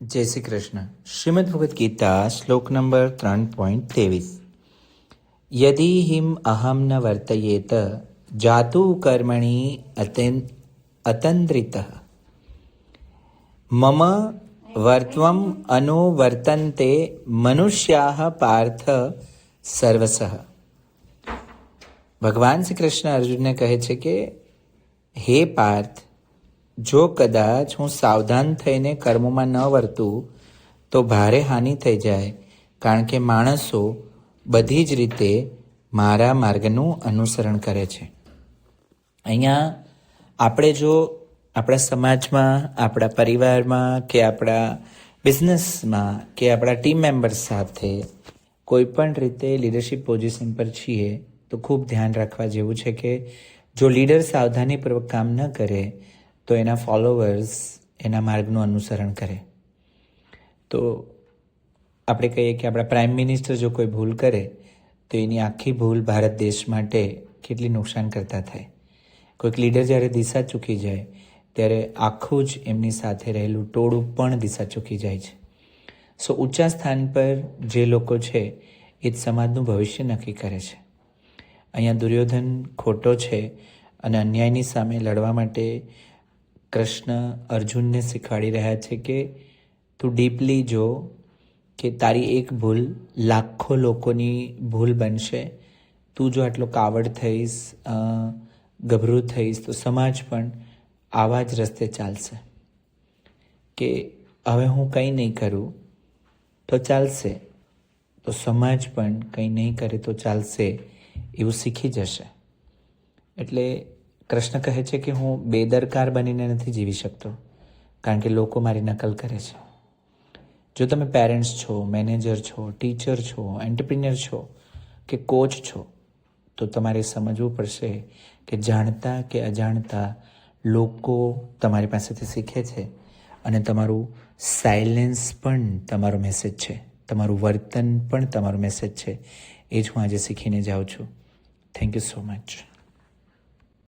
જય શ્રી કૃષ્ણ. શ્રીમદ ભગવદ્ ગીતા શ્લોક નંબર 3.23. યદિ હિમ અહમ ન વર્તયેત જાતુ કર્મણિ અતંદ્રિતઃ મમ વર્ત્વમ અનુવર્તન્તે મનુષ્યાઃ પાર્થ સર્વસઃ. ભગવાન શ્રી કૃષ્ણ અર્જુનને કહે છે કે હે પાર્થ, જો કદાચ હું સાવધાન થઈને કર્મોમાં ન વર્તું તો ભારે હાનિ થઈ જાય, કારણ કે માણસો બધી જ રીતે મારા માર્ગનું અનુસરણ કરે છે. અહીંયા આપણે જો આપણા સમાજમાં, આપણા પરિવારમાં કે આપણા બિઝનેસમાં કે આપણા ટીમ મેમ્બર્સ સાથે કોઈ પણ રીતે લીડરશિપ પોઝિશન પર છીએ તો ખૂબ ધ્યાન રાખવા જેવું છે કે જો લીડર સાવધાનીપૂર્વક કામ ન કરે તો એના ફોલોવર્સ એના માર્ગનું અનુસરણ કરે. તો આપણે કહીએ કે આપણા પ્રાઇમ મિનિસ્ટર જો કોઈ ભૂલ કરે તો એની આખી ભૂલ ભારત દેશ માટે કેટલી નુકસાન કરતા થાય. કોઈક લીડર જ્યારે દિશા ચૂકી જાય ત્યારે આખું જ એમની સાથે રહેલું ટોળું પણ દિશા ચૂકી જાય છે. સો ઊંચા સ્થાન પર જે લોકો છે એ જ સમાજનું ભવિષ્ય નક્કી કરે છે. અહીંયા દુર્યોધન ખોટો છે અને અન્યાયની સામે લડવા માટે કૃષ્ણ અર્જુનને શીખવાડી રહ્યા છે કે તું ડીપલી જો કે તારી એક ભૂલ લાખો લોકોની ભૂલ બનશે. તું જો આટલો કાવડ થઈશ, ગભરું થઈશ તો સમાજ પણ આવા જ રસ્તે ચાલશે કે હવે હું કંઈ નહીં કરું તો ચાલશે, તો સમાજ પણ કંઈ નહીં કરે તો ચાલશે એવું શીખી જશે. એટલે કૃષ્ણ કહે છે કે હું બેદરકાર બનીને નથી જીવી શકતો, કારણ કે લોકો મારી નકલ કરે છે. જો તમે પેરેન્ટ્સ છો, મેનેજર છો, ટીચર છો, એન્ટરપ્રિન્યોર છો કે કોચ છો તો તમારે સમજવું પડશે કે જાણતા કે અજાણતા લોકો તમારી પાસેથી શીખે છે અને તમારું સાયલેન્સ પણ તમારો મેસેજ છે, તમારું વર્તન પણ તમારો મેસેજ છે. એ જ હું આજે શીખીને જાઉં છું. Thank you so much.